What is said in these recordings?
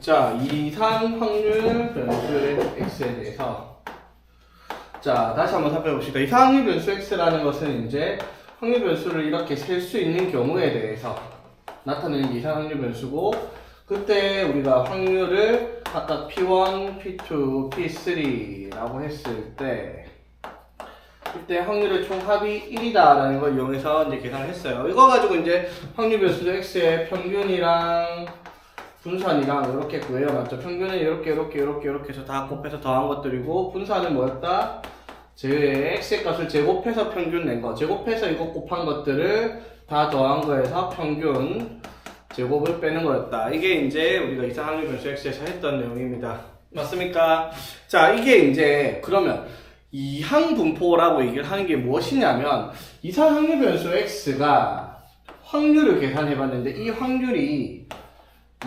자, 이상 확률 변수 x에 대해서 자, 다시 한번 살펴봅시다. 이상 확률 변수 x라는 것은 이제 확률 변수를 이렇게 셀 수 있는 경우에 대해서 나타내는 게 이상 확률 변수고, 그때 우리가 확률을 각각 P1, P2, P3라고 했을 때 그때 확률의 총합이 1이다라는 걸 이용해서 이제 계산을 했어요. 이거 가지고 이제 확률 변수 x의 평균이랑 분산이랑 이렇게 구해요. 맞죠? 평균은 이렇게 해서 다 곱해서 더한 것들이고, 분산은 뭐였다? 제 x의 값을 제곱해서 평균 낸 거, 제곱해서 이거 곱한 것들을 다 더한 거에서 평균 제곱을 빼는 거였다. 이게 이제 우리가 이상 확률 변수 x에서 했던 내용입니다. 맞습니까? 자, 이게 이제 그러면 이항 분포라고 얘기를 하는 게 무엇이냐면, 이상 확률 변수 x가 확률을 계산해 봤는데 이 확률이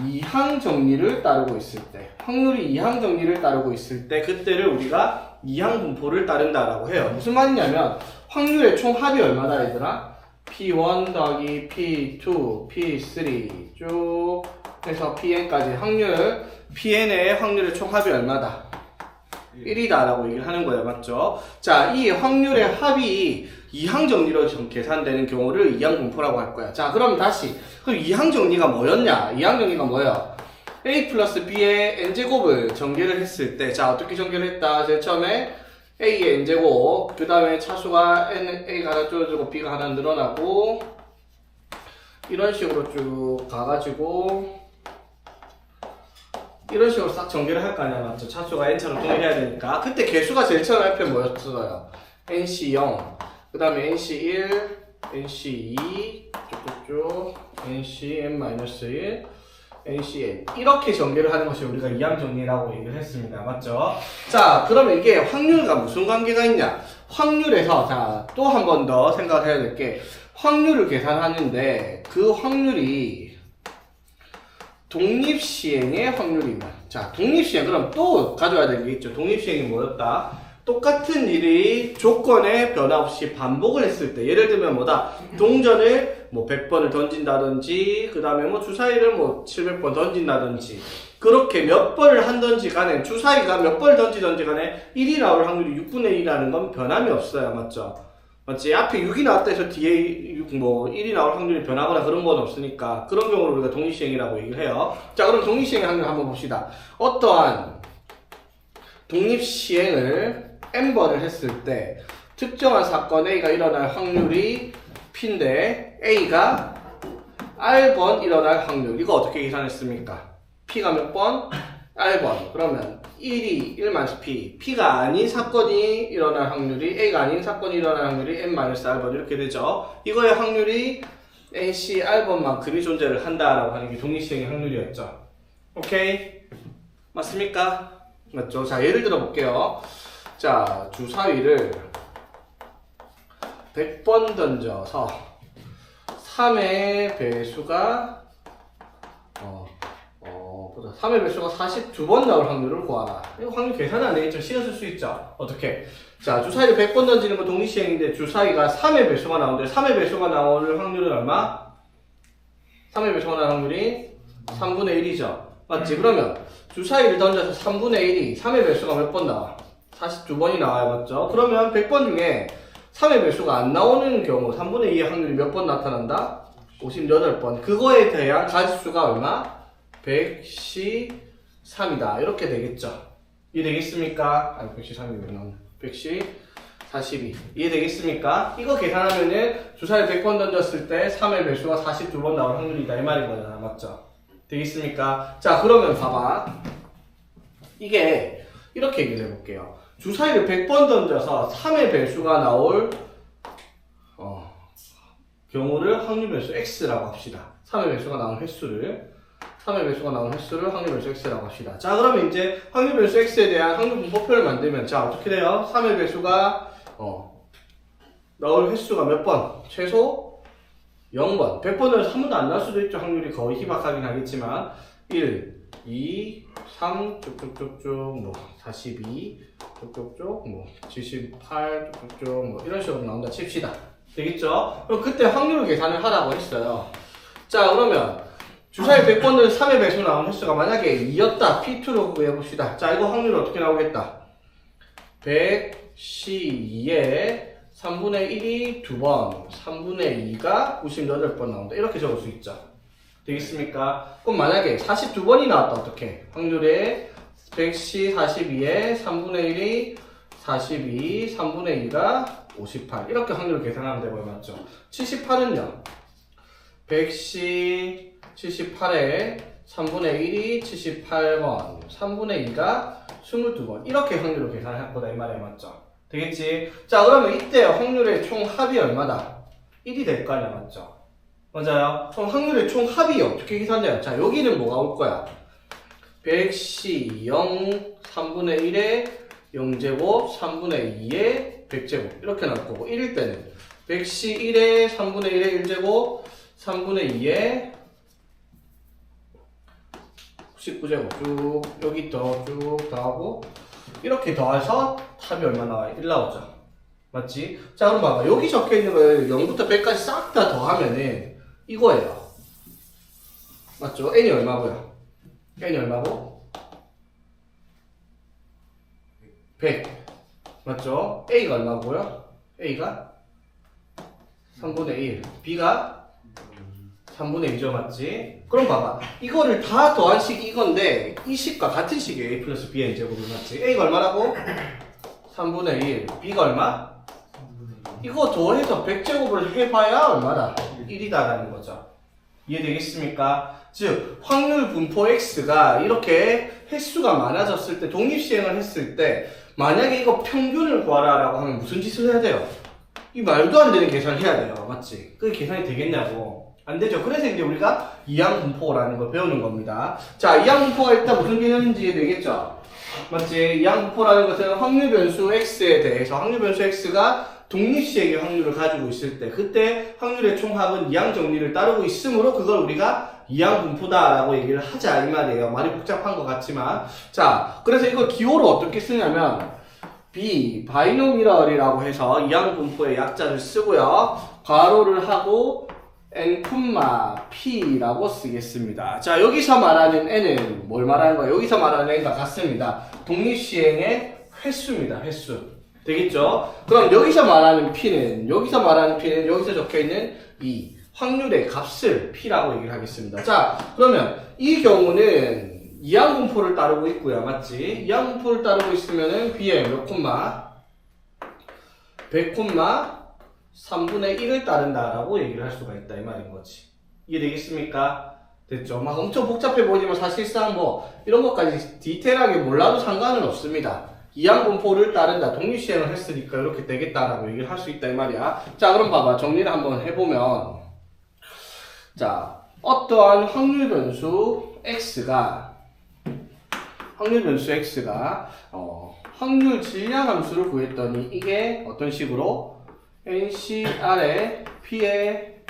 이항 정리를 따르고 있을 때, 확률이 이항 정리를 따르고 있을 때 그때를 우리가 이항 분포를 따른다라고 해요. 무슨 말이냐면 확률의 총 합이 얼마다 얘들아? P1 더하기 P2, P3 쭉 해서 Pn까지 확률, Pn의 확률의 총 합이 얼마다? 1이다 라고 얘기를 하는 거예요. 맞죠? 자, 이 확률의 합이 이항 정리로 계산되는 경우를 이항 분포라고 할 거야. 자, 그럼 다시 그럼 이항 정리가 뭐였냐? 이항 정리가 뭐예요? A 플러스 B의 n제곱을 전개를 했을 때, 자, 어떻게 전개를 했다? 제일 처음에 A의 n제곱, 그 다음에 차수가 A가 하나 줄어들고 B가 하나 늘어나고, 이런 식으로 쭉 가가지고 이런 식으로 싹 전개를 할 거 아니야. 맞죠? 차수가 n차로 통일해야 되니까. 그때 개수가 제일 처음 앞에 뭐였어요? nc0, 그 다음에 nc1, nc2 쭉쭉쭉, ncn-1, ncn, 이렇게 전개를 하는 것이 우리가 이항 정리라고 얘기를 했습니다. 맞죠? 자, 그러면 이게 확률과 무슨 관계가 있냐? 확률에서, 자, 또 한 번 더 생각을 해야 될 게, 확률을 계산하는데 그 확률이 독립시행의 확률이면, 자, 독립시행, 그럼 또 가져와야 될 게 있죠. 독립시행이 뭐였다? 똑같은 일이 조건에 변화 없이 반복을 했을 때, 예를 들면 뭐다? 동전을 뭐 100번을 던진다든지, 그 다음에 뭐 주사위를 뭐 700번 던진다든지, 그렇게 몇 번을 한던지 간에, 주사위가 몇 번을 던지던지 간에 1이 나올 확률이 6분의 1이라는 건 변함이 없어요. 맞죠? 맞지? 앞에 6이 나왔다 해서 뒤에 6, 뭐 1이 나올 확률이 변하거나 그런 건 없으니까, 그런 경우를 우리가 독립시행이라고 얘기를 해요. 자, 그럼 독립시행의 확률 한번 봅시다. 어떠한 독립시행을 n번을 했을 때 특정한 사건 A가 일어날 확률이 P인데 A가 R번 일어날 확률, 이거 어떻게 계산했습니까? P가 몇 번? R번. 그러면 1이 1-P, P가 아닌 사건이 일어날 확률이, A가 아닌 사건이 일어날 확률이 n-R번 이렇게 되죠. 이거의 확률이 NC R번만큼이 존재를 한다라고 하는 게 독립시행의 확률이었죠. 오케이? 맞습니까? 맞죠? 자, 예를 들어 볼게요. 자, 주사위를 100번 던져서 3의 배수가 3의 배수가 42번 나올 확률을 구하라. 이거 확률 계산 안 되겠죠? 시간 쓸 수 있죠? 어떻게? 자, 주사위를 100번 던지는 건 독립시행인데 주사위가 3의 배수가 나오는데 3의 배수가 나올 확률은 얼마? 3의 배수가 나올 확률이 3분의 1이죠. 맞지? 그러면 주사위를 던져서 3분의 1이 3의 배수가 몇 번 나와? 42번이 나와요. 맞죠? 그러면 100번 중에 3의 배수가 안 나오는 경우 3분의 2의 확률이 몇 번 나타난다? 58번. 그거에 대한 가지수가 얼마? 113이다. 이렇게 되겠죠? 이해되겠습니까? 아니, 113이면 142. 이해되겠습니까? 이거 계산하면은 주사위 100번 던졌을 때 3의 배수가 42번 나올 확률이다. 이 말인 거잖아. 맞죠? 되겠습니까? 자, 그러면 봐봐. 이게 이렇게 얘기를 해볼게요. 주사위를 100번 던져서 3의 배수가 나올 경우를 확률 변수 x라고 합시다. 3의 배수가 나온 횟수를 확률 변수 x라고 합시다. 자, 그러면 이제 확률 변수 x에 대한 확률 분포표를 만들면, 자, 어떻게 돼요? 3의 배수가 나올 횟수가 몇 번? 최소 0번. 100번을 3번도 안 나올 수도 있죠. 확률이 거의 희박하긴 하겠지만 1, 2, 3 쭉쭉쭉쭉 뭐 42 쭉쭉쭉 뭐 78 쭉쭉쭉 뭐 이런 식으로 나온다 칩시다. 되겠죠? 그럼 그때 확률 계산을 하라고 했어요. 자, 그러면 주사위 100번은 3의 배수 나온 횟수가 만약에 2였다. P2로 구해봅시다. 자, 이거 확률이 어떻게 나오겠다. 100C2에 3분의 1이 2번, 3분의 2가 98번 나온다. 이렇게 적을 수 있죠. 되겠습니까? 그럼 만약에 42번이 나왔다. 어떻게? 확률에 100C 42에 3분의 1이 42, 3분의 2가 58. 이렇게 확률을 계산하면 되고요. 맞죠? 78은요. 100C 78에 3분의 1이 78번, 3분의 2가 22번. 이렇게 확률을 계산할 거다. 이 말이야. 맞죠? 되겠지? 자, 그러면 이때 확률의 총 합이 얼마다? 1이 될 거 아니야. 맞죠? 맞아요? 총 확률의 총 합이 어떻게 계산돼요? 자, 여기는 뭐가 올 거야? 100C 0, 3분의 1에 0제곱, 3분의 2에 100제곱. 이렇게 나올 거고, 1일 때는 100C 1에 3분의 1에 1제곱, 3분의 2에 19제곱. 쭉, 여기 쭉 더하고, 이렇게 더해서 답이 얼마 나와요? 1 나오죠. 맞지? 자, 그럼 봐봐. 여기 적혀 있는 걸 0부터 100까지 싹 다 더하면은 이거예요. 맞죠? n이 얼마고요? n이 얼마고? 100. 맞죠? a가 얼마고요? a가 3분의 1. b가 3분의 2죠. 맞지? 그럼 봐봐. 이거를 다 더한 식이 이건데 이 식과 같은 식이에요. a 플러스 b의 제곱이. 맞지? a가 얼마라고? 3분의 1. b가 얼마? 이거 더해서 100제곱을 해봐야 얼마다? 1이다라는 거죠. 이해되겠습니까? 즉 확률 분포 x가 이렇게 횟수가 많아졌을 때, 독립시행을 했을 때 만약에 이거 평균을 구하라 라고 하면 무슨 짓을 해야 돼요? 이 말도 안 되는 계산을 해야 돼요. 맞지? 그게 계산이 되겠냐고. 안 되죠. 그래서 이제 우리가 이항분포라는 걸 배우는 겁니다. 자, 이항분포가 일단 무슨 개념인지 이해되겠죠? 맞지? 이항분포라는 것은 확률 변수 x에 대해서 확률 변수 x가 독립시행의 확률을 가지고 있을 때, 그때 확률의 총합은 이항 정리를 따르고 있으므로 그걸 우리가 이항분포다라고 얘기를 하자 이 말이에요. 말이 복잡한 것 같지만. 자, 그래서 이걸 기호로 어떻게 쓰냐면 B, 바이노미럴이라고 해서 이항분포의 약자를 쓰고요. 괄호를 하고 n, p라고 쓰겠습니다. 자, 여기서 말하는 n은 뭘 말하는 거예요? 여기서 말하는 n과 같습니다. 독립시행의 횟수입니다. 횟수. 되겠죠? 그럼 여기서 말하는 p는 여기서 적혀있는 이 확률의 값을 p라고 얘기를 하겠습니다. 자, 그러면 이 경우는 이항분포를 따르고 있고요. 맞지? 이항분포를 따르고 있으면은 b에 몇 콤마? 100 콤마 3분의 1을 따른다라고 얘기를 할 수가 있다 이 말인 거지. 이해되겠습니까? 됐죠? 막 엄청 복잡해 보이지만 사실상 뭐 이런 것까지 디테일하게 몰라도 상관은 없습니다. 이항분포를 따른다. 독립시행을 했으니까 이렇게 되겠다라고 얘기를 할 수 있다 이 말이야. 자, 그럼 봐봐. 정리를 한번 해보면, 자, 어떠한 확률 변수 x가 확률 질량 함수를 구했더니 이게 어떤 식으로 ncr에 p의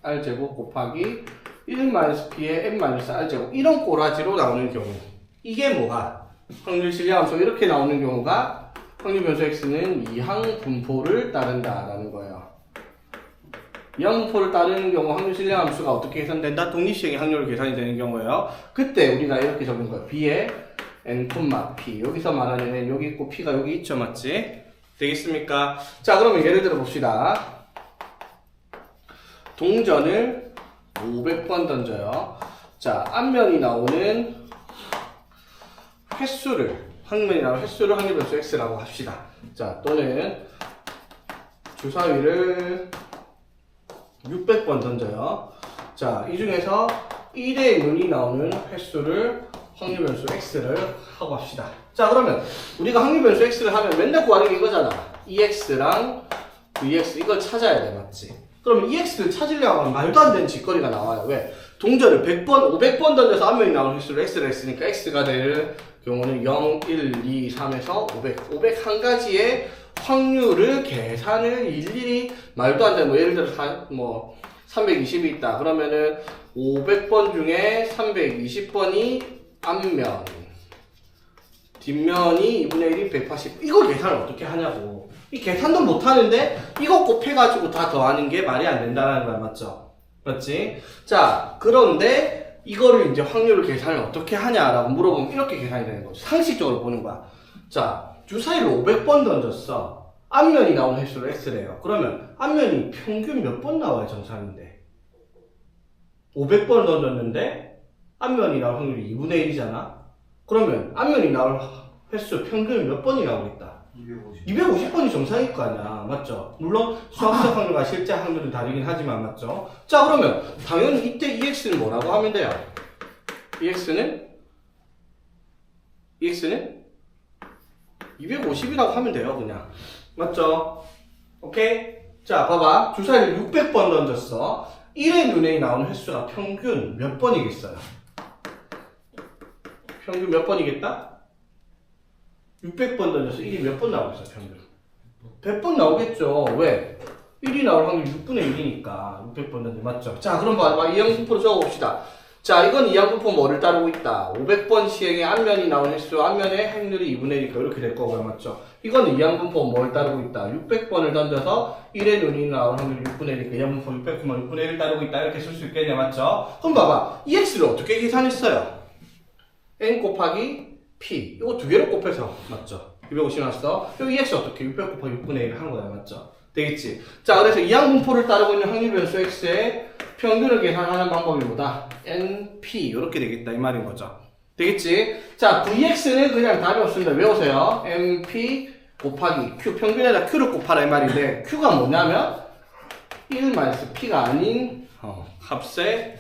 r제곱 곱하기 1-p의 n-r제곱 이런 꼬라지로 나오는 경우, 이게 뭐가 확률 질량함수 이렇게 나오는 경우가 확률 변수 x는 이항분포를 따른다라는 거예요. 이항분포를 따르는 경우 확률 질량함수가 어떻게 계산된다? 독립시행의 확률로 계산이 되는 경우예요. 그때 우리가 이렇게 적은 거예요. b의 n, p. 여기서 말하는 n 여기 있고 p가 여기 있죠. 맞지? 되겠습니까? 자, 그러면 예를 들어 봅시다. 동전을 500번 던져요. 자, 앞면이 나오는 확률이 나오는 횟수를 확률 변수 x라고 합시다. 자, 또는 주사위를 600번 던져요. 자, 이 중에서 1의 눈이 나오는 횟수를 확률 변수 x를 하고 합시다. 자, 그러면 우리가 확률 변수 x를 하면 맨날 구하는 게 이거잖아. ex랑 vx 이걸 찾아야 돼. 맞지? 그럼 ex를 찾으려고 하면 말도 안 되는 짓거리가 나와요. 왜? 동전을 100번, 500번 던져서 앞면이 나오는 횟수를 x를 했으니까 x가 될 경우는 0, 1, 2, 3에서 500 한 가지의 확률을 계산을 일일이 말도 안 되는, 뭐 예를 들어서 320이 있다. 그러면은 500번 중에 320번이 앞면, 뒷면이 2분의 1이 180. 이거 계산을 어떻게 하냐고. 이 계산도 못 하는데 이거 곱해가지고 다 더하는 게 말이 안 된다는 거야. 맞죠? 맞지? 자, 그런데 이거를 이제 확률을 계산을 어떻게 하냐라고 물어보면 이렇게 계산이 되는 거죠. 상식적으로 보는 거야. 자, 주사위를 500번 던졌어. 앞면이 나온 횟수로 x래요. 그러면 앞면이 평균 몇 번 나와야 정상인데? 500번 던졌는데 앞면이 나올 확률이 2분의 1이잖아. 그러면 앞면이 나올 횟수 평균 몇 번이 나오겠다? 250번이 정상일 거 아니야. 맞죠? 물론 수학적 확률과 실제 확률은 다르긴 하지만 맞죠? 자, 그러면 당연히 이때 EX는 뭐라고 하면 돼요? EX는 250이라고 하면 돼요, 그냥. 맞죠? 오케이? 자, 봐봐. 주사위를 600번 던졌어. 1의 눈에 나오는 횟수가 평균 몇 번이겠어요? 평균 몇 번이겠다? 600번 던져서 1이 몇 번 나오겠어요, 평균? 100번 나오겠죠. 왜? 1이 나올 확률 6분의 1이니까 600번 던져. 맞죠? 자, 그럼 봐봐. 이항분포로 적어봅시다. 자, 이건 이항분포 뭐를 따르고 있다? 500번 시행에 앞면이 나오는 횟수, 앞면의 확률이 2분의 1이니까 이렇게 될 거고요. 맞죠? 이거는 이항분포 뭘 따르고 있다? 600번을 던져서 1의 눈이 나올 확률이 6분의 1이니까 이항분포 600번만 6분의 1을 따르고 있다. 이렇게 쓸 수 있겠냐? 맞죠? 그럼 봐봐. EX를 어떻게 계산했어요? N 곱하기 P. 이거 두 개로 곱해서. 맞죠? 250 나왔어. 여기 EX 어떻게? 600 곱하기 6분의 1을 한 거야. 맞죠? 되겠지? 자, 그래서 이항분포를 따르고 있는 확률 변수 X의 평균을 계산하는 방법이 뭐다? NP. 이렇게 되겠다. 이 말인 거죠. 되겠지? 자, VX는 그냥 답이 없습니다. 외우세요. NP 곱하기 Q. 평균에다 Q를 곱하라 이 말인데, Q가 뭐냐면 1-P가 아닌 값의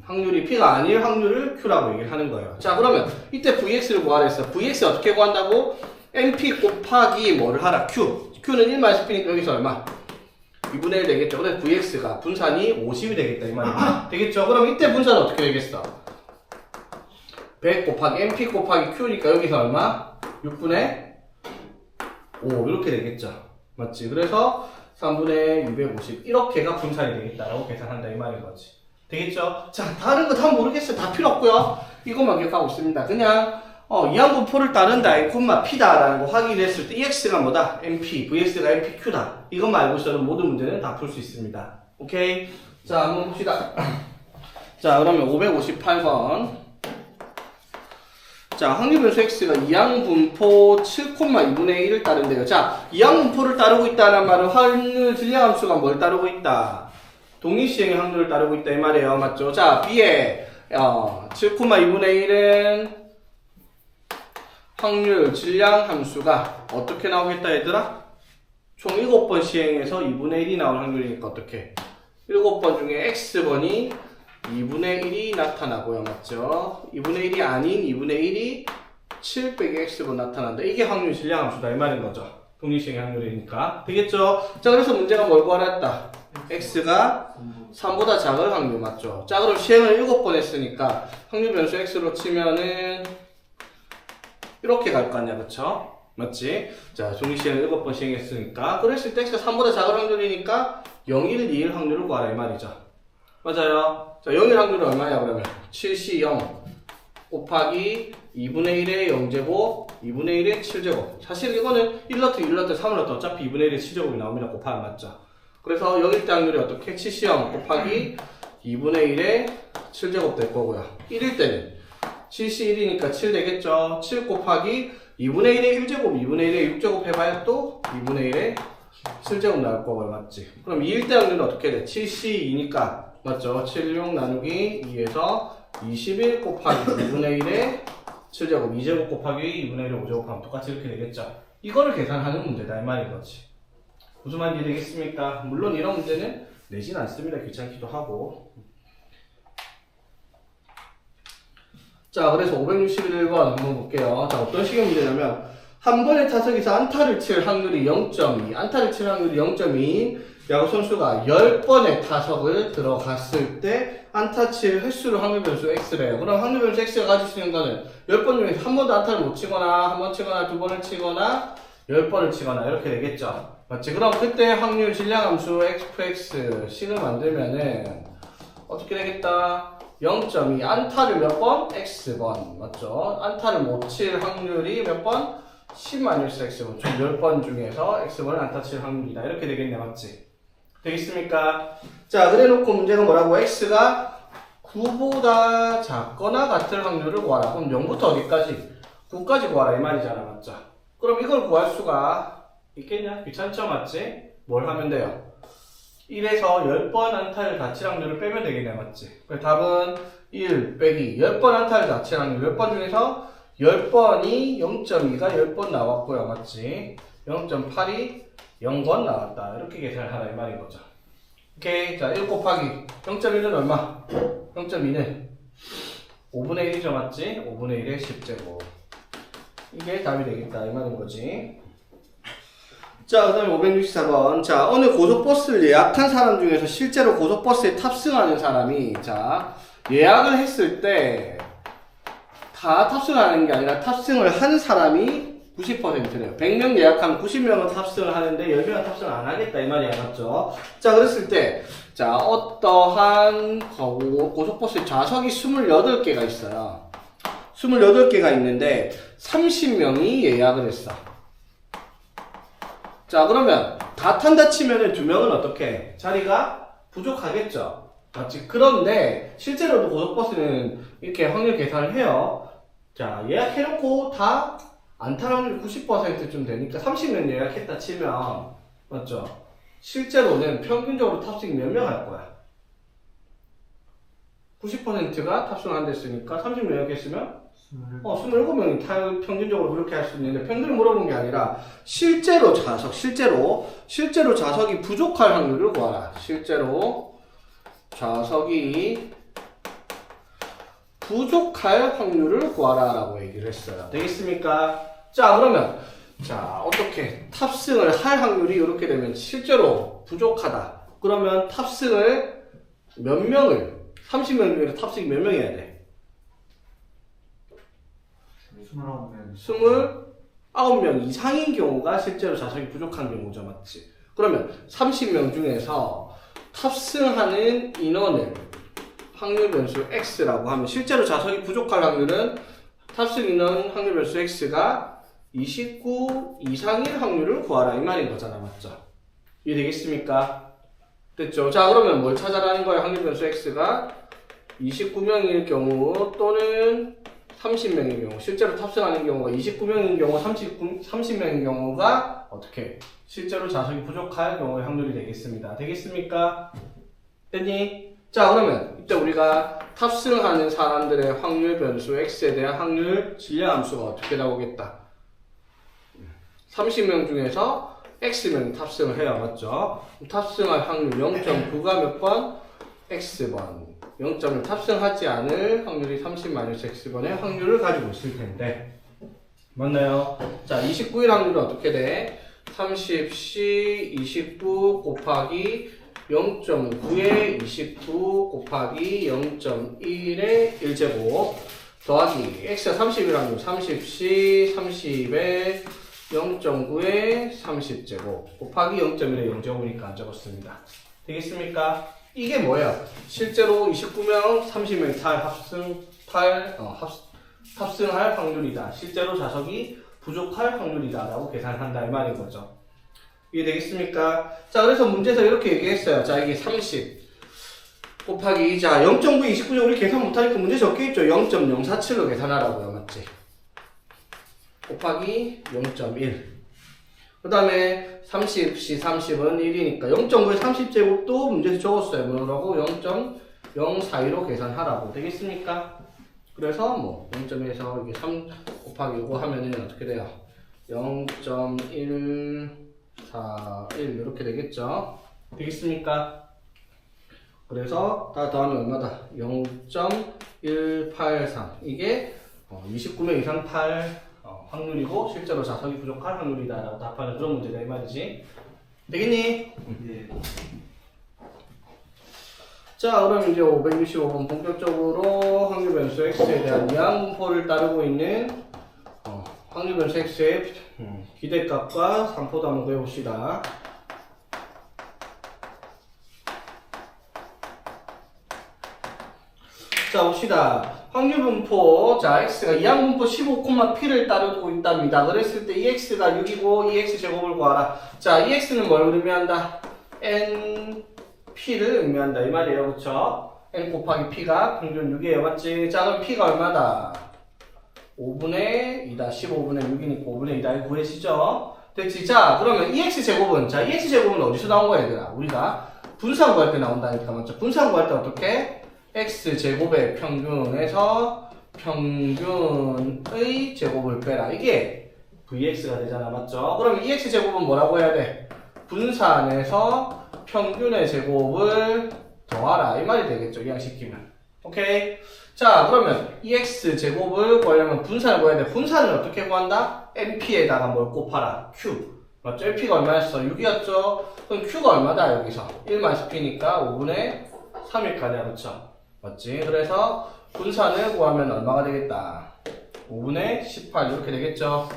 확률이 P가 아닐 확률을 Q라고 얘기를 하는 거예요. 자, 그러면 이때 VX를 구하라 했어. VX 어떻게 구한다고? NP 곱하기 뭐를 하라? Q. Q는 1-P니까 여기서 얼마? 2분의 1 되겠죠. 그래서 VX가 분산이 50이 되겠다. 이 말이죠. 되겠죠? 그럼 이때 분산은 어떻게 되겠어? 100 곱하기 NP 곱하기 Q니까 여기서 얼마? 6분의 5 이렇게 되겠죠. 맞지? 그래서 3분의 250 이렇게가 분산이 되겠다라고 계산한다. 이 말인 거지. 되겠죠? 자, 다른 거 다 모르겠어요. 다 필요 없고요. 이것만 기억하고 있습니다. 그냥 이항분포를 따른다, P다라는 거 확인했을 때 EX가 뭐다? NP, VX가 NPQ다. 이것만 알고 있어도 모든 문제는 다 풀 수 있습니다. 오케이? 자, 한번 봅시다. 자, 그러면 558번. 자, 확률변수 X가 이항분포 7,2분의 1을 따른대요. 자, 이항분포를 따르고 있다는 말은 확률 질량함수가 뭘 따르고 있다? 동일시행의 확률을 따르고 있다 이 말이에요. 맞죠? 자, B의 7,2분의 1은 확률 질량 함수가 어떻게 나오겠다 얘들아? 총 7번 시행해서 2분의 1이 나올 확률이니까 어떻게? 7번 중에 X번이 2분의 1이 나타나고요. 맞죠? 2분의 1이 아닌 2분의 1이 7 빼기 X번 나타난다. 이게 확률 질량 함수다 이 말인 거죠. 동일시행의 확률이니까. 되겠죠? 자, 그래서 문제가 뭘 구하랬다? X가 3보다 작을 확률 맞죠? 자, 그럼 시행을 7번 했으니까 확률 변수 X로 치면은 이렇게 갈 거 아니야, 그쵸? 맞지? 자, 종이시행을 7번 시행했으니까 그랬을 때 X가 3보다 작을 확률이니까 0, 1, 2, 1 확률을 구하라 이 말이죠. 맞아요? 자, 0일 확률은 얼마냐 그러면 7C 0 곱하기 2분의 1의 0제곱 2분의 1의 7제곱. 사실 이거는 1넣든 1넣든 3을 넣든 어차피 2분의 1의 7제곱이 나옵니다. 곱하면 맞죠? 그래서 0일 때 확률이 어떻게? 7C 0 곱하기 2분의 1의 7제곱 될 거고요. 1일 때는 7C 1이니까 7 되겠죠? 7 곱하기 2분의 1의 1제곱 2분의 1의 6제곱 해봐야 또 2분의 1의 7제곱 나올 거고요. 맞지? 그럼 2일 때 확률은 어떻게 돼? 7C 2니까 맞죠? 76 나누기 2에서 21 곱하기 2분의 1의 7제곱 2제곱 곱하기 2분의 1의 5제곱 하면 똑같이 이렇게 되겠죠? 이거를 계산하는 문제다 이 말인 거지. 무슨 말인지 되겠습니까? 물론 이런 문제는 내진 않습니다. 귀찮기도 하고. 자, 그래서 561번 한번 볼게요. 자, 어떤 식의 문제냐면 한 번의 타석에서 안타를 칠 확률이 0.2 안타를 칠 확률이 0.2인 야구 선수가 10번의 타석을 들어갔을 때 안타 칠 횟수를 확률 변수 X래요. 그럼 확률 변수 X가 가질 수 있는 거는 10번 중에 한 번도 안타를 못 치거나 한 번 치거나 두 번을 치거나 10번을 치거나 이렇게 되겠죠. 맞지? 그럼 그때 확률 질량함수 XFX C를 만들면은 어떻게 되겠다? 0.2 안타를 몇 번? X번. 맞죠? 안타를 못 칠 확률이 몇 번? 10-X번. 총 10번 중에서 X번을 안타 칠 확률이다. 이렇게 되겠네. 맞지? 되겠습니까? 자, 그래 놓고 문제가 뭐라고? X가 9보다 작거나 같을 확률을 구하라. 그럼 0부터 어디까지? 9까지 구하라 이 말이잖아, 맞죠? 그럼 이걸 구할 수가 있겠냐? 귀찮죠, 맞지? 뭘 하면 돼요? 1에서 10번 안타를 다칠 확률을 빼면 되겠네, 맞지? 그래서 답은 1 빼기 10번 안타를 다칠 확률 10번 중에서 10번이 0.2가 10번 나왔고요, 맞지? 0.8이 0번 나왔다. 이렇게 계산을 하라 이 말인 거죠. 오케이. 자, 1 곱하기 0.1은 얼마? 0.2는 5분의 1이죠, 맞지? 5분의 1의 10제곱. 이게 답이 되겠다 이 말인 거지. 자, 그 다음에 564번. 자, 어느 고속버스를 예약한 사람 중에서 실제로 고속버스에 탑승하는 사람이, 자, 예약을 했을 때, 다 탑승하는 게 아니라 탑승을 한 사람이 90%래요. 100명 예약하면 90명은 탑승을 하는데 10명은 탑승을 안 하겠다 이 말이야, 맞죠? 자, 그랬을 때, 자, 어떠한 고속버스에 좌석이 28개가 있어요. 28개가 있는데 30명이 예약을 했어. 자, 그러면 다 탄다 치면은 2명은 어떻게? 자리가 부족하겠죠. 맞지? 그런데 실제로도 고속버스는 이렇게 확률 계산을 해요. 자, 예약해놓고 다 안 탈 확률이 90%쯤 되니까 30명 예약했다 치면, 맞죠? 실제로는 평균적으로 탑승이 몇 명 할 거야? 90%가 탑승을 안 됐으니까 30명 예약했으면 27명이 평균적으로 그렇게 할 수 있는데, 평균을 물어본 게 아니라 실제로 좌석이 부족할 확률을 구하라. 실제로 좌석이 부족할 확률을 구하라 라고 얘기를 했어요. 되겠습니까? 자, 그러면 자, 어떻게 탑승을 할 확률이 이렇게 되면 실제로 부족하다. 그러면 탑승을 몇 명을 30명 중에서 탑승이 몇 명 해야 돼? 29명 이상인 경우가 실제로 좌석이 부족한 경우죠, 맞지? 그러면 30명 중에서 탑승하는 인원을 확률 변수 x라고 하면 실제로 좌석이 부족할 확률은 탑승 인원 확률 변수 x가 29 이상일 확률을 구하라 이 말인 거잖아, 맞죠? 이해되겠습니까? 됐죠? 자, 그러면 뭘 찾아라는 거야? 확률 변수 x가 29명일 경우 또는 30명인 경우, 실제로 탑승하는 경우가 29명인 경우, 30명인 경우가 어떻게? 실제로 좌석이 부족할 경우의 확률이 되겠습니다. 되겠습니까? 됐니? 자, 그러면 이때 우리가 탑승하는 사람들의 확률 변수 x에 대한 확률 질량함수가 어떻게 나오겠다? 30명 중에서 x명이 탑승을 해야, 맞죠? 탑승할 확률 0.9가 몇 번? x번. 0점을 탑승하지 않을 확률이 30-x번의 확률을 가지고 있을 텐데, 맞나요? 자, 29일 확률은 어떻게 돼? 30C 29 곱하기 0.9의 29 곱하기 0.1의 1제곱 더하기 x가 30일 확률 30C 30의 0.9의 30제곱 곱하기 0.1의 0제곱이니까 안 적었습니다. 되겠습니까? 이게 뭐예요? 실제로 29명, 30명이 탑승할 확률이다. 실제로 좌석이 부족할 확률이다. 라고 계산한다. 이 말인 거죠. 이해되겠습니까? 자, 그래서 문제에서 이렇게 얘기했어요. 자, 이게 30 곱하기, 자, 0.9, 29는 우리 계산 못하니까 문제 적혀있죠. 0.047로 계산하라고요. 맞지? 곱하기 0.1. 그 다음에 30C 30은 1이니까 0.9의 30제곱도 문제에서 적었어요. 뭐라고? 0.042로 계산하라고. 되겠습니까? 그래서 뭐 0.1에서 이게 3 곱하기 이거 하면은 어떻게 돼요? 0.141 이렇게 되겠죠? 되겠습니까? 그래서 다 더하면 얼마다? 0.183 이게 29명 이상 탈 확률이고 실제로 좌석이 부족할 확률이다 라고 답하는 그런 문제다 이 말이지. 되겠니? 네. 자, 그럼 이제 565번 본격적으로 확률 변수 x에 대한 이항분포를 따르고 있는 확률 변수 x의 기대값과 산포도 한번 구해봅시다. 자, 봅시다. 확률 분포, 자, x가 이항분포 15,p를 따르고 있답니다. 그랬을 때 이 x가 6이고 이 x 제곱을 구하라. 자, 이 x는 뭘 의미한다? np를 의미한다. 이 말이에요. 그쵸? n 곱하기 p가 평균 6이에요. 맞지? 자, 그럼 p가 얼마다? 5분의 2다. 15분의 6이니까 5분의 2다. 이거 구해지죠? 됐지? 자, 그러면 EX제곱은, 자, EX제곱은 어디서 나온 거야, 얘들아? 우리가 분산 구할 때 나온다니까, 맞죠? 분산 구할 때 어떻게? X제곱의 평균에서 평균의 제곱을 빼라. 이게 VX가 되잖아, 맞죠? 그럼 EX제곱은 뭐라고 해야 돼? 분산에서 평균의 제곱을 더하라. 이 말이 되겠죠, 이항시키면. 오케이? 자, 그러면 EX제곱을 구하려면 분산을 구해야 돼. 분산을 어떻게 구한다? NP에다가 뭘 곱하라? Q. 맞죠? NP가 얼마였어? 6이었죠? 그럼 Q가 얼마다, 여기서? 1-P니까 5분의 3일 거 아니야, 그쵸? 맞지? 그래서 분산을 구하면 얼마가 되겠다? 5분의 18 이렇게 되겠죠?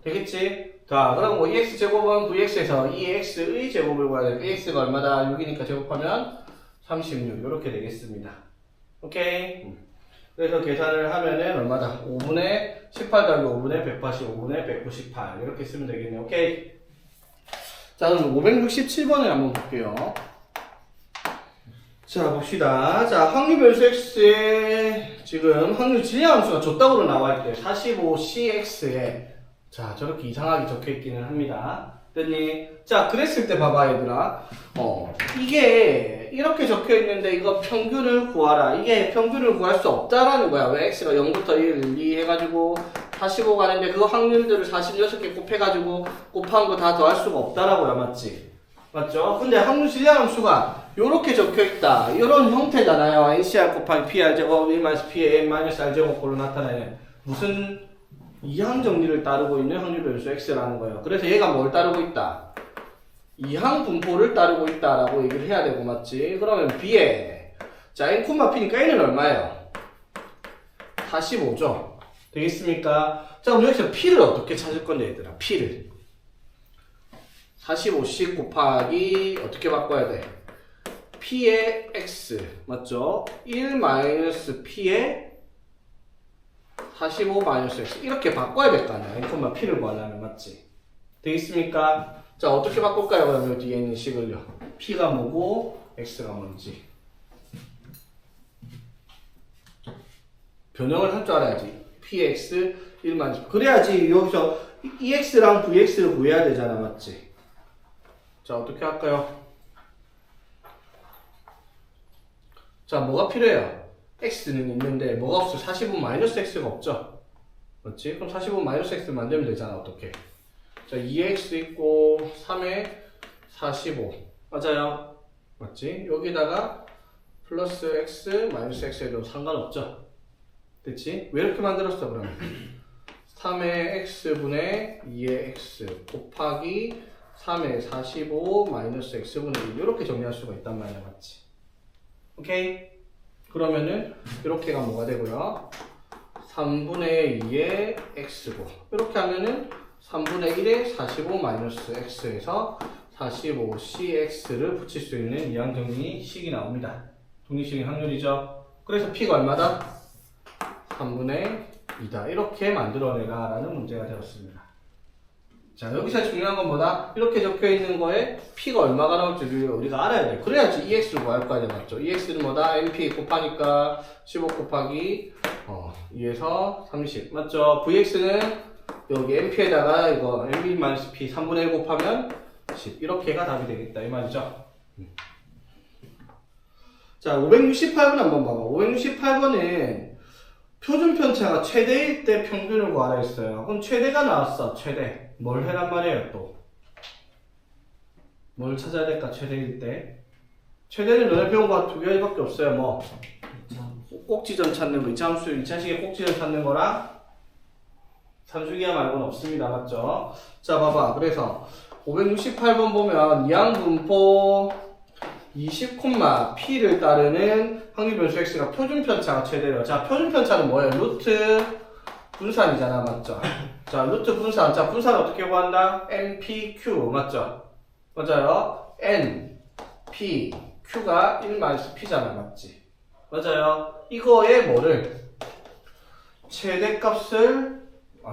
되겠지? 자, 그럼 뭐 EX제곱은 VX에서 EX의 제곱을 구해야 돼. EX가 얼마다? 6이니까 제곱하면 36 이렇게 되겠습니다. 오케이? 그래서 계산을 하면은 얼마다? 5분의 18 더하기 5분의 180, 5분의 198 이렇게 쓰면 되겠네. 오케이? 자, 그럼 567번을 한번 볼게요. 자, 봅시다. 자, 확률별수 x에 지금 확률 질량함수가 줬다고 나와 있대. 45cx에 자, 저렇게 이상하게 적혀 있기는 합니다. 됐니? 자, 그랬을 때 봐봐, 얘들아. 이게 이렇게 적혀 있는데 이거 평균을 구하라. 이게 평균을 구할 수 없다라는 거야. 왜 x가 0부터 1, 2 해가지고 45 가는데 그 확률들을 46개 곱해가지고 곱한 거 다 더할 수가 없다라고요. 맞지? 맞죠? 근데 확률 질량함수가 요렇게 적혀있다. 이런 형태잖아요. NCR 곱하기 PR 제곱 1-P의 N-R 제곱꼴로 나타내는 무슨 이항 정리를 따르고 있는 확률별수 X라는 거예요. 그래서 얘가 뭘 따르고 있다? 이항 분포를 따르고 있다라고 얘기를 해야 되고, 맞지? 그러면 B에 자, N,P니까 N은 얼마예요? 45죠? 되겠습니까? 자, 그럼 여기서 P를 어떻게 찾을 건데, 얘들아? P를 45씩 곱하기 어떻게 바꿔야 돼? P의 X 맞죠? 1-P의 45-X 이렇게 바꿔야 될 거 아니야. N, P를 구하려면 맞지? 되겠습니까? 자, 어떻게 바꿀까요? 그러면 뒤에 있는 식을요. P가 뭐고 X가 뭔지 변형을 할 줄 알아야지. PX 1-P 그래야지 여기서 EX랑 VX를 구해야 되잖아. 맞지? 자, 어떻게 할까요? 자, 뭐가 필요해요? X는 있는데 뭐가 없어? 45-X가 없죠? 맞지? 그럼 45-X 만들면 되잖아. 어떻게? 자, 2X 있고 3에 45 맞아요? 맞지? 여기다가 플러스 X, 마이너스 X 해도 상관없죠? 됐지? 왜 이렇게 만들었어 그러면? 3의 X분의 2의 X 곱하기 3의 45 마이너스 X분의 1 이렇게 정리할 수가 있단 말이야. 맞지? 오케이? 그러면은 이렇게가 뭐가 되고요? 3분의 2의 X고 이렇게 하면은 3분의 1의 45 마이너스 X에서 45CX를 붙일 수 있는 이항정리식이 나옵니다. 독립식의 확률이죠. 그래서 P가 얼마다? 3분의 2다. 이렇게 만들어내라 라는 문제가 되었습니다. 자, 여기서 중요한 건 뭐다? 이렇게 적혀 있는 거에 P가 얼마가 나올지 우리가 알아야 돼. 그래야지 EX를 구할 거야, 맞죠? EX는 뭐다? NP 곱하니까 15 곱하기 2에서 30 맞죠? VX는 여기 NP에다가 이거 NB-P 3분의 1 곱하면 10 이렇게가 답이 되겠다 이 말이죠. 자, 568번 한번 봐봐. 568번은 표준 편차가 최대일 때 평균을 구하라 했어요. 그럼 최대가 나왔어. 최대. 뭘 해란 말이에요, 또? 뭘 찾아야 될까, 최대일 때? 최대는 너네 배운 거 두 개밖에 없어요, 뭐. 꼭지점 찾는 거, 이차함수, 이차식의 꼭지점 찾는 거랑 산수기하 말고는 없습니다. 맞죠? 자, 봐봐. 그래서 568번 보면 이항분포 20,P를 따르는 확률변수 X가 표준편차가 최대래요. 자, 표준편차는 뭐예요? 루트 분산이잖아. 맞죠? 자, 루트 분산. 자, 분산 어떻게 구한다? NPQ. 맞죠? 맞아요? N, P, Q가 1-P잖아. 맞지? 맞아요? 이거에 뭐를? 최대값을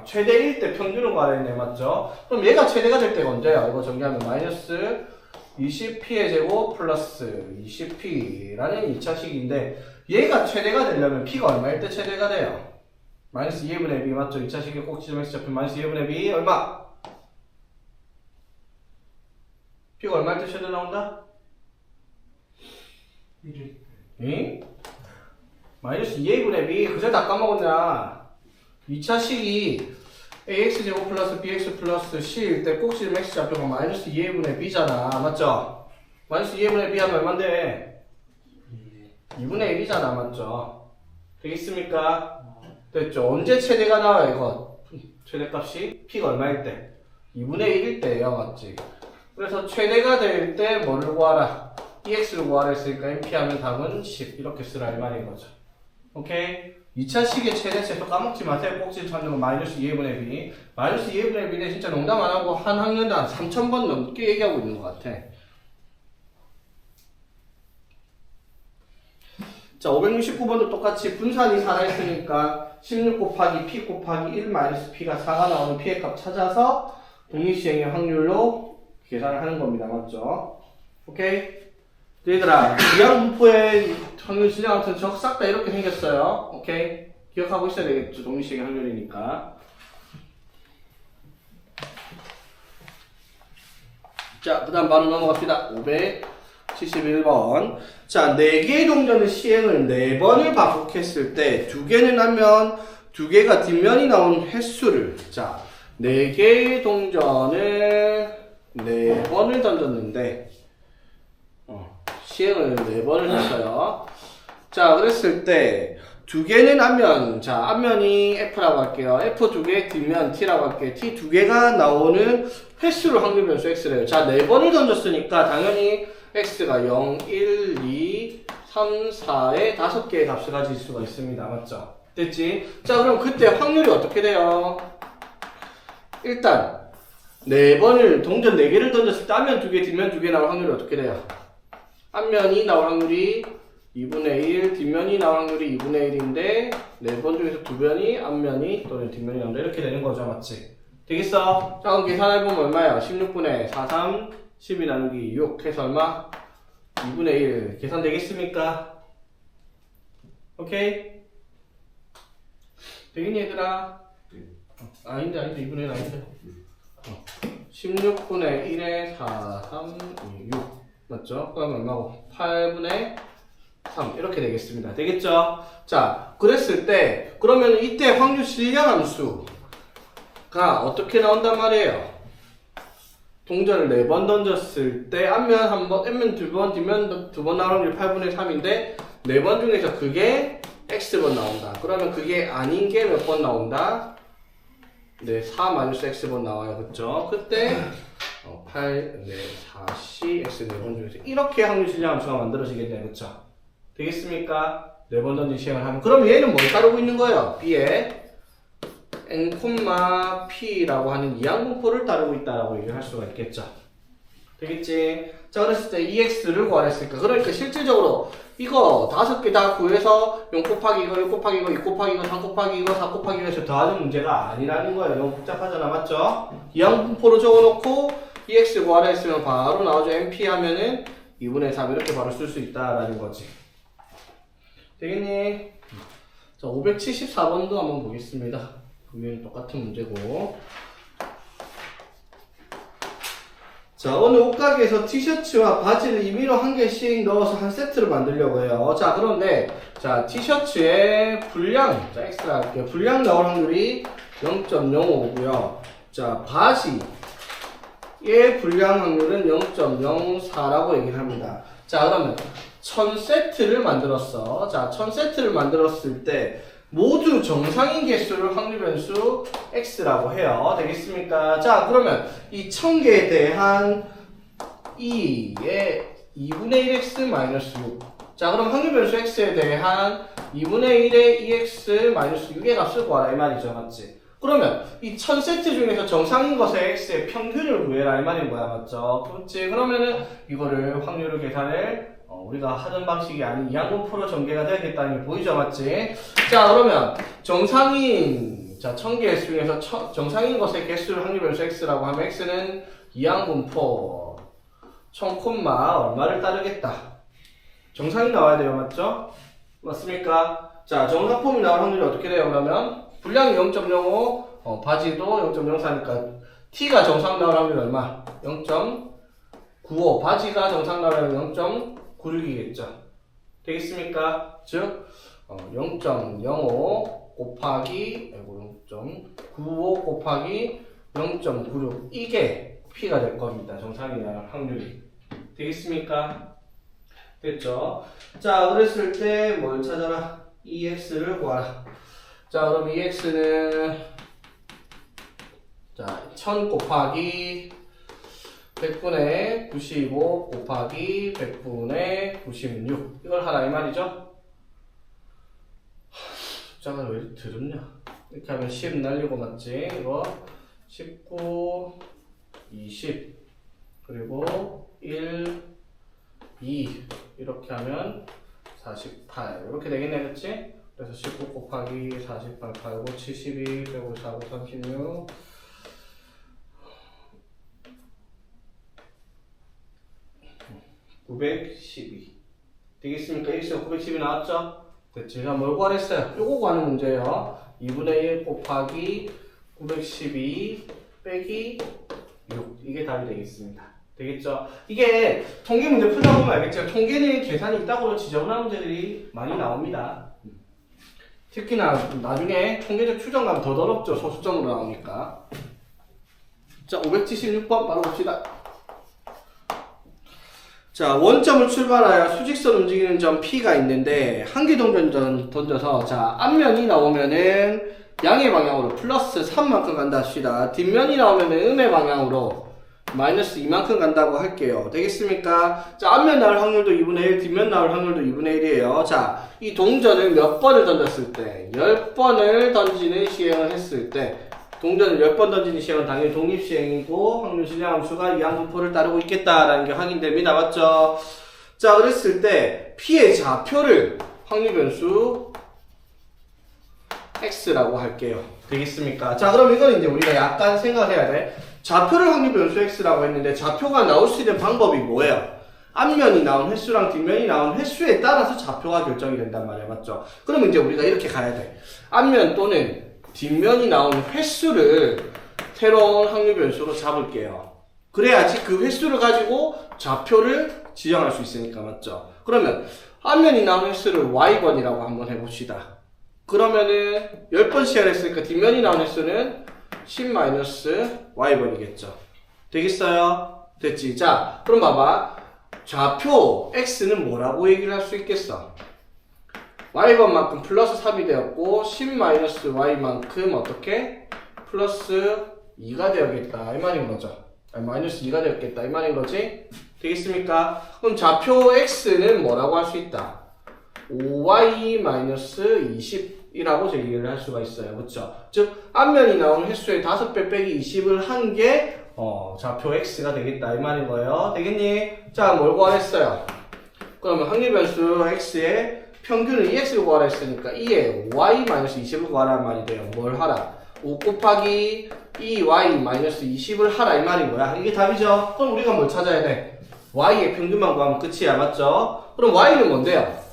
최대일 때 평균을 구하라 했네. 맞죠? 그럼 얘가 최대가 될 때가 언제야? 이거 정리하면 마이너스 20p의 제곱 플러스 20p라는 2차식인데 얘가 최대가 되려면 p가 얼마일 때 최대가 돼요? 마이너스 2분의 b 맞죠? 2차식의 꼭지점 x 잡힌 마이너스 2분의 b 얼마? p가 얼마일 때 최대 나온다? 1일. 응? 마이너스 2a분의 b 그새 다 까먹었냐? 2차식이 ax제곱 플러스 bx 플러스 c일 때 꼭지점 x 잡혀가 마이너스 2a분의 b잖아 맞죠? 마이너스 2a분의 b 하면 얼만데? 2분의 1이잖아 맞죠? 되겠습니까? 됐죠? 언제 최대가 나와요 이거? 최대값이 p가 얼마일 때? 2분의 1일 때예요 맞지? 그래서 최대가 될 때 뭐를 구하라? ex를 구하라 했으니까 np 하면 답은 10 이렇게 쓰라 이 말인 거죠 오케이? 2차식의 최대값도 까먹지 마세요. 꼭지 찾는 거 마이너스 2분의 b. 마이너스 2분의 b는 진짜 농담 안 하고 한 학년당 3,000번 넘게 얘기하고 있는 것 같아. 자, 569번도 똑같이 분산이 살아있으니까 16 곱하기 p 곱하기 1 마이너스 p가 4가 나오는 p의 값 찾아서 독립시행의 확률로 계산을 하는 겁니다. 맞죠? 오케이? 얘들아, 이항분포의 확률 실량 아무튼 싹 다 이렇게 생겼어요. 오케이? 기억하고 있어야 되겠죠. 독립시행의 확률이니까. 자, 그 다음 바로 넘어갑시다. 571번. 자, 4개의 동전의 시행을 4번을 반복했을 때 2개는 하면 2개가 뒷면이 나온 횟수를 자, 4개의 동전을 4번을 던졌는데 시행을 4번을 했어요. 자, 그랬을 때 2개는 앞면, 자, 앞면이 F라고 할게요. F 2개, 뒷면 T라고 할게요. T 2개가 나오는 횟수를 확률 변수 X래요. 자, 4번을 던졌으니까 당연히 X가 0, 1, 2, 3, 4에 5개의 값을 가질 수가 있습니다. 맞죠? 됐지? 자, 그럼 그때 확률이 어떻게 돼요? 일단 4번을, 동전 4개를 던졌을 때 앞면 2개, 뒷면 2개 나올 확률이 어떻게 돼요? 앞면이 나올 확률이 2분의 1, 뒷면이 나올 확률이 2분의 1인데 4번 중에서 2변이 앞면이 또는 뒷면이 나온다 이렇게 되는 거죠 맞지? 되겠어? 자 그럼 계산해보면 얼마야? 16분의 4, 3, 12 나누기 6 해서 얼마? 2분의 1 계산 되겠습니까? 오케이? 되겠니 얘들아? 아닌데 2분의 1 아닌데 16분의 1에 4, 3, 2, 6 맞죠? 그러면 얼마고? 8분의 3 이렇게 되겠습니다. 되겠죠? 자, 그랬을 때 그러면 이때 확률 실량 함수가 어떻게 나온단 말이에요? 동전을 4번 던졌을 때 앞면 한번, 앞면 2번, 뒷면 2번 나오는 게 8분의 3인데 4번 중에서 그게 x번 나온다. 그러면 그게 아닌 게 몇 번 나온다? 네, 4 마이너스 x번 나와요. 그쵸? 그때 8, 4, C, X 4번 중에서 이렇게 확률 실량 함수가 만들어지겠네요. 그쵸? 되겠습니까? 4번 던진 시행을 하면 그럼 얘는 뭘 따르고 있는 거예요? B에 n, P라고 하는 이항분포를 따르고 있다라고 얘기를 할 수가 있겠죠. 되겠지? 자, 그랬을 때 EX를 구하랬으니까 그러니까 실질적으로 이거 5개 다 구해서 0 곱하기 이거, 6 곱하기 이거, 2 곱하기 이거, 3 곱하기 이거, 4 곱하기 이거 해서 더하는 문제가 아니라는 거예요. 너무 복잡하잖아. 맞죠? 이항분포로 적어놓고 EX 구하라 했으면 바로 나오죠. NP 하면은 2분의 3 이렇게 바로 쓸 수 있다라는 거지. 되겠니? 자, 574번도 한번 보겠습니다. 분명히 똑같은 문제고. 자, 어느 옷가게에서 티셔츠와 바지를 임의로 한 개씩 넣어서 한 세트를 만들려고 해요. 자, 그런데, 자, 티셔츠의 분량, 자, X라 할게요. 분량 나올 확률이 0.05고요. 자, 바지의 분량 확률은 0.04라고 얘기를 합니다. 자, 그러면 1000세트를 만들었어. 자, 1000세트를 만들었을 때 모두 정상인 개수를 확률 변수 x라고 해요. 되겠습니까? 자, 그러면 이 1000개에 대한 2의 2분의 1x 마이너스 6. 자, 그럼 확률 변수 x에 대한 2분의 1의 2x 마이너스 6의 값을 구하라 이 말이죠. 맞지? 그러면 이 1000세트 중에서 정상인 것의 x의 평균을 구해라 이 말인 거야. 맞죠? 그렇지? 그러면은 이거를 확률을 계산을 우리가 하던 방식이 아닌 이항분포로 전개가 되겠다는 게 보이죠? 맞지? 자, 그러면 정상인, 자, 1000개 중에서 정상인 것의 개수를 확률 변수 x라고 하면 x는 이항분포 1000 콤마 얼마를 따르겠다. 정상이 나와야 돼요. 맞죠? 맞습니까? 자, 정상폼이 나올 확률이 어떻게 돼요? 그러면 분량이 0.05, 바지도 0.04니까 t가 정상 나올 확률이 얼마? 0.95. 바지가 정상 나오려면 0.96이겠죠. 되겠습니까? 즉 0.05 곱하기 0.95 곱하기 0.96 이게 p가 될 겁니다. 정상이 나올 확률이. 되겠습니까? 됐죠? 자, 그랬을 때 뭘 찾아라? EX를 구하라. 자, 그럼 EX는 자, 1000 곱하기 100분의 95 곱하기 100분의 96 이걸 하라 이 말이죠? 숫자가 왜 이렇게 더럽냐? 이렇게 하면 10 날리고 맞지? 이거 19 20 그리고 1 2 이렇게 하면 48 이렇게 되겠네, 그치? 그래서 19 곱하기 48 8 9 72 154 36 912 되겠습니까? X가 912 나왔죠? 됐지? 자, 뭘 구하랬어요? 요거 구하는 문제예요. 2분의 1 곱하기 912 빼기 6 이게 답이 되겠습니다. 되겠죠? 이게 통계 문제 풀다 보면 알겠죠? 통계는 계산이 있다고 지저분한 문제들이 많이 나옵니다. 특히나 나중에 통계적 추정 가면 더 더럽죠? 소수점으로 나오니까. 자, 576번 바로 봅시다. 자, 원점을 출발하여 수직선 움직이는 점 P가 있는데 한 개 동전 던져서 자, 앞면이 나오면은 양의 방향으로 플러스 3만큼 간다 합시다. 뒷면이 나오면은 음의 방향으로 마이너스 2만큼 간다고 할게요. 되겠습니까? 자, 앞면 나올 확률도 2분의 1, 뒷면 나올 확률도 2분의 1이에요. 자, 이 동전을 몇 번을 던졌을 때, 10번을 던지는 시행을 했을 때, 동전을 10번 던지는 시행은 당연히 독립시행이고, 확률 질량함수가 이항분포를 따르고 있겠다라는 게 확인됩니다. 맞죠? 자, 그랬을 때, P의 좌표를 확률변수 X라고 할게요. 되겠습니까? 자, 그럼 이건 이제 우리가 약간 생각을 해야 돼. 좌표를 확률변수 X라고 했는데 좌표가 나올 수 있는 방법이 뭐예요? 앞면이 나온 횟수랑 뒷면이 나온 횟수에 따라서 좌표가 결정이 된단 말이야. 맞죠? 그러면 이제 우리가 이렇게 가야 돼. 앞면 또는 뒷면이 나온 횟수를 새로운 확률변수로 잡을게요. 그래야지 그 횟수를 가지고 좌표를 지정할 수 있으니까. 맞죠? 그러면 앞면이 나온 횟수를 Y번이라고 한번 해봅시다. 그러면은 10번 시행을 했으니까 뒷면이 나온 횟수는 10-Y번이겠죠. 되겠어요? 됐지? 자, 그럼 봐봐. 좌표 X는 뭐라고 얘기를 할 수 있겠어? Y번만큼 플러스 3이 되었고 10-Y만큼 어떻게? 플러스 2가 되었겠다 이 말인 거죠. 아니, 마이너스 2가 되었겠다 이 말인 거지? 되겠습니까? 그럼 좌표 X는 뭐라고 할 수 있다? 5Y-20 이라고 제기를 할 수가 있어요. 그쵸? 즉, 앞면이 나온 횟수의 5배 빼기 20을 한 게, 좌표 X가 되겠다. 이 말인 거예요. 되겠니? 자, 뭘 구하랬어요? 그러면 확률변수 X의 평균을 EX를 구하라 했으니까, 2에 Y-20을 구하라는 말이 돼요. 뭘 하라? 5 곱하기 2Y-20을 하라. 이 말인 거야. 이게 답이죠? 그럼 우리가 뭘 찾아야 돼? Y의 평균만 구하면 끝이야. 맞죠? 그럼 Y는 뭔데요?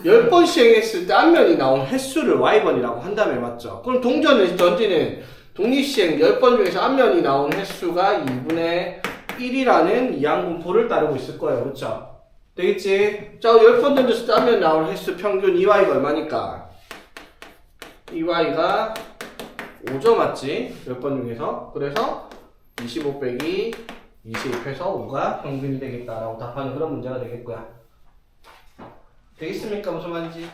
10번 시행했을 때 앞면이 나온 횟수를 Y번이라고 한다며. 맞죠? 그럼 동전을 던지는 독립시행 10번 중에서 앞면이 나온 횟수가 2분의 1이라는 이항분포를 따르고 있을 거예요. 그쵸? 되겠지? 자, 10번 던졌을 때 앞면 나온 횟수 평균 2Y가 얼마니까? 2Y가 5죠. 맞지? 10번 중에서. 그래서 25 빼기 20 해서 5가 평균이 되겠다라고 답하는 그런 문제가 되겠고요. 되겠습니까? 무슨 말인지?